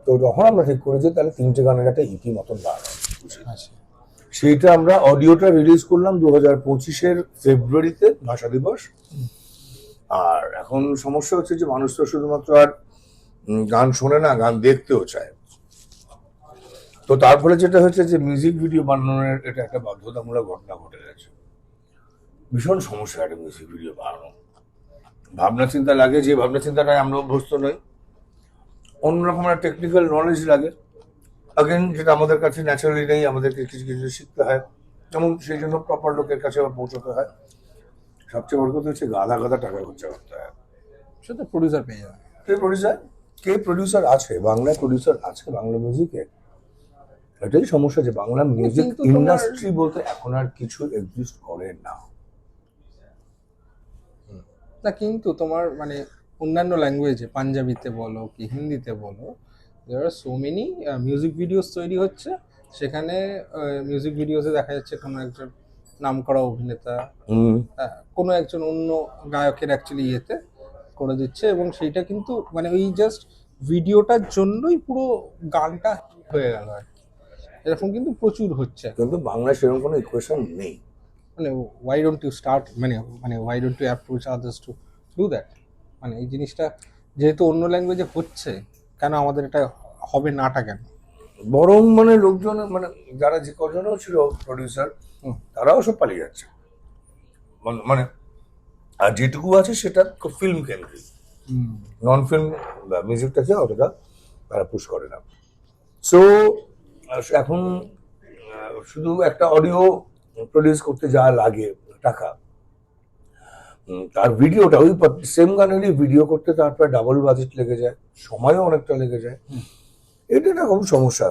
তো তখন আমরা ঠিক করেছি তাহলে 3টে গানের একটা ইপি মতন বানানো। সেইটা আমরা অডিওটা রিলিজ করলাম 2025-এর ফেব্রুয়ারিতে, ভাষা দিবস। আর এখন সমস্যা হচ্ছে যে মানুষ তো শুধুমাত্র আর গান শোনে না, গান দেখতেও চায়। তো তারপরে যেটা হচ্ছে যে মিউজিক ভিডিও বানানোর এটা একটা বাধ্যতামূলক ঘটনা ঘটে গেছে। ভীষণ সমস্যা একটা মিউজিক ভিডিও বানানো, ভাবনা চিন্তা লাগে, যে ভাবনা চিন্তাটায় আমরা অভ্যস্ত নই, অন্যরকম একটা টেকনিক্যাল নলেজ লাগে, আগেন যেটা আমাদের কাছে ন্যাচারালি নেই, আমাদেরকে কিছু কিছু শিখতে হয়, এবং সেই জন্য প্রপার লোকের কাছে পৌঁছতে হয়। সবচেয়ে বড় কথা হচ্ছে গাদা গাদা টাকা খরচা করতে হয়। সেটা প্রডিউসার পেয়ে যাবে। কে প্রডিউসার আছে বাংলা প্রডিউসার আছে বাংলা মিউজিকে? এটাই সমস্যা যে বাংলা মিউজিক কিন্তু তোমার- ইন্ডাস্ট্রি বলতে এখন আর কিছু এক্সিস্ট করে না। না কিন্তু তোমার মানে অন্যান্য ল্যাঙ্গুয়েজে, পাঞ্জাবিতে বলো কি হিন্দিতে বলো, দেয়ার আর সো মেনি মিউজিক ভিডিওস তৈরি হচ্ছে, সেখানে মিউজিক ভিডিওসে দেখা যাচ্ছে কোনো একজন নামকরা অভিনেতা কোনো একজন অন্য গায়কের অ্যাকচুয়ালি ইয়েতে করে দিচ্ছে, এবং সেইটা কিন্তু মানে ওই জাস্ট ভিডিওটার জন্যই পুরো গানটা hit হয়ে গেল আর কি। এরকম কিন্তু প্রচুর হচ্ছে। কিন্তু বাংলায় সেরকম কোনো ইকুয়েশন নেই। মানে ওয়াই ডোন্ট ইউ স্টার্ট মানে মানে why don't you approach others to do that? মানে এই জিনিসটা যেহেতু অন্য ল্যাঙ্গুয়েজে হচ্ছে, কেন আমাদের এটা হবে নাটা কেন? বরং মানে লোকজন মানে যারা যে কজনও ছিল প্রডিউসার তারাও সব পালিয়ে যাচ্ছে। মানে আর যেটুকু আছে সেটা ফিল্ম কেন্দ্রিক, নন ফিল্ম মিউজিকটাকে অতটা তারা পুশ করে না। সো এখন শুধু একটা অডিও প্রডিউস করতে যা লাগে টাকা, তার ভিডিওটা ওই সেম গানেরই ভিডিও করতে তারপরে ডাবল বাজেট লেগে যায়, সময়ও অনেকটা লেগে যায়। এটা একটা খুব সমস্যা।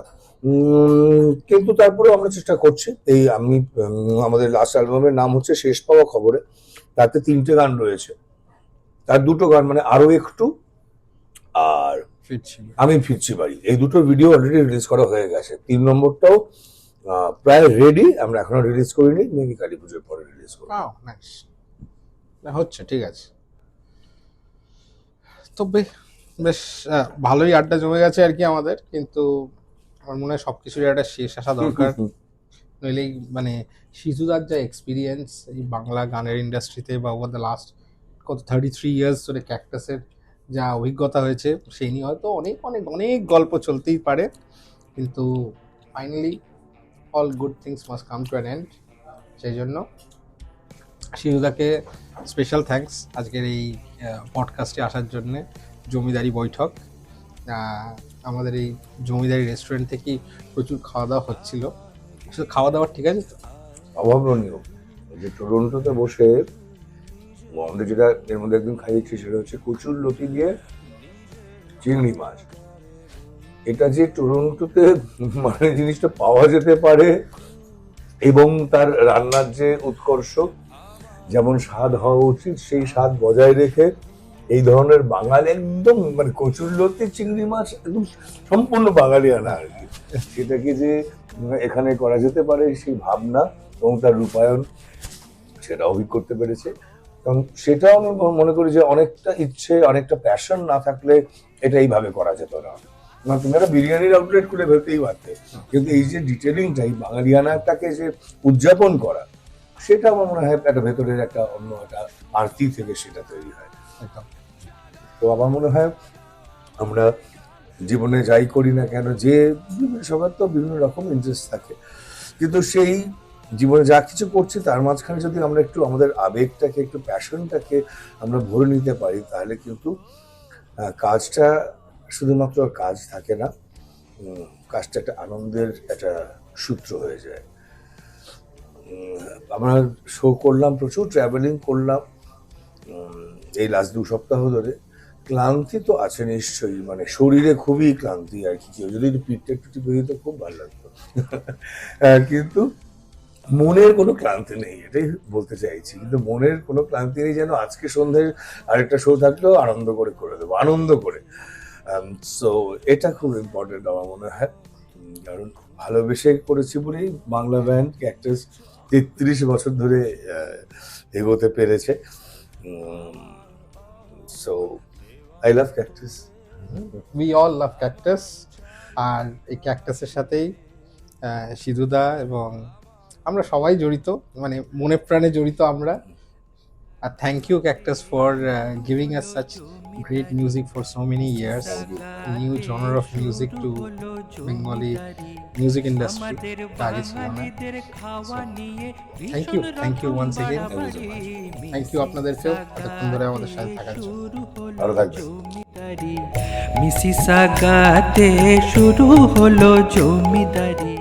কিন্তু তারপরে আমরা চেষ্টা করছি। এই আমি আমাদের লাস্ট অ্যালবামের নাম হচ্ছে শেষ পাওয়া খবরে, তাতে 3টে গান রয়েছে, তার 2টো গান মানে আরো একটু আর আমি ফিরছি বাড়ি, এই 2টো ভিডিও অলরেডি রিলিজ করা হয়ে গেছে। 3 নম্বরটাও প্রায় রেডি, আমরা এখনো রিলিজ করিনি, মেবি কালী পুজোর পরে রিলিজ করবো। হচ্ছে ঠিক আছে। তো বেশ ভালোই আড্ডা জমে গেছে আর কি আমাদের, কিন্তু আমার মনে হয় সবকিছুর একটা শেষ আসা দরকার। নইলেই মানে শিজুদার যা এক্সপিরিয়েন্স এই বাংলা গানের ইন্ডাস্ট্রিতে বা ওভার দ্য লাস্ট 33 ইয়ার্স ধরে ক্যাকটাসের যা অভিজ্ঞতা হয়েছে, সেই নিয়ে হয়তো অনেক অনেক অনেক গল্প চলতেই পারে, কিন্তু finally all good things must come to an end. সেই জন্য শিজুদাকে স্পেশাল থ্যাঙ্কস আজকের এই পডকাস্টে আসার জন্যে। জমিদারি বৈঠক, আমাদের এই জমিদারি রেস্টুরেন্ট থেকেই প্রচুর খাওয়া দাওয়া হচ্ছিল। শুধু খাওয়া দাওয়া ঠিক আছে তো? অভাবনীয় যে টরন্টোতে বসে আমাদের যেটা এর মধ্যে একদিন খাইয়েছি সেটা হচ্ছে কচুর লতি দিয়ে চিংড়ি মাছ। এটা যে টরন্টোতে মানে জিনিসটা পাওয়া যেতে পারে এবং তার রান্নার যে উৎকর্ষ, যেমন স্বাদ হওয়া উচিত সেই স্বাদ বজায় রেখে এই ধরনের বাঙালি একদম মানে কচুর লতি চিংড়ি মাছ একদম সম্পূর্ণ বাঙালিয়ানা আর কি, সেটাকে যে এখানে করা যেতে পারে সেই ভাবনা এবং তার রূপায়ণ সেটা অভিজ্ঞ করতে পেরেছে। কারণ সেটাও আমি মনে করি যে অনেকটা ইচ্ছে অনেকটা প্যাশন না থাকলে এটা এইভাবে করা যেত না। তুমি একটা বিরিয়ানির আউটলেট খুলে ফেলতেই পারতে, কিন্তু এই যে ডিটেলিংটা এই বাঙালিয়ানাটাকে যে উদযাপন করা, সেটা আমার মনে হয় একটা ভেতরের একটা অন্য একটা আরতি থেকে সেটা তৈরি হয়। তো আমার মনে হয় আমরা জীবনে যাই করি না কেন, যে সবার তো বিভিন্ন রকম ইন্টারেস্ট থাকে, কিন্তু সেই জীবনে যা কিছু করছি তার মাঝখানে যদি আমরা একটু আমাদের আবেগটাকে একটু প্যাশনটাকে আমরা ভরে নিতে পারি, তাহলে কিন্তু কাজটা শুধুমাত্র কাজ থাকে না, কাজটা একটা আনন্দের একটা সূত্র হয়ে যায়। আমরা শো করলাম, প্রচুর ট্রাভেলিং করলাম এই লাস্ট 2 সপ্তাহ ধরে। ক্লান্তি তো আছে নিশ্চয়ই, মানে শরীরে খুবই ক্লান্তি আর কি, কেউ যদি পিঠটা একটু টিপে দিত খুব ভালো লাগতো, কিন্তু মনের কোনো ক্লান্তি নেই, এটাই বলতে চাইছি। কিন্তু মনের কোনো ক্লান্তি নেই, যেন আজকে সন্ধ্যায় আরেকটা শো থাকলেও আনন্দ করে দেবো, আনন্দ করে। সো এটা খুব ইম্পর্টেন্ট আমার মনে হয়, কারণ ভালোবেসে করেছি বলেই বাংলা ব্যান্ড ক্যাকটাস 33 বছর ধরে এগোতে পেরেছে। So I love cactus, we all love cactus. আর এই ক্যাকটাসের সাথেই সিধুদা এবং আমরা সবাই জড়িত, মানে মনে প্রাণে জড়িত আমরা। আর thank you Cactus for giving us such great music for so many years, new genre of music to Bengali music industry, আগে ছিল না। Thank you once again. Thank you আপনাদেরকেও এতক্ষণ ধরে আমাদের সাথে থাকার জন্য। ভালো থাকবেন। মিসিসাগাতে শুরু হলো জমিদারি।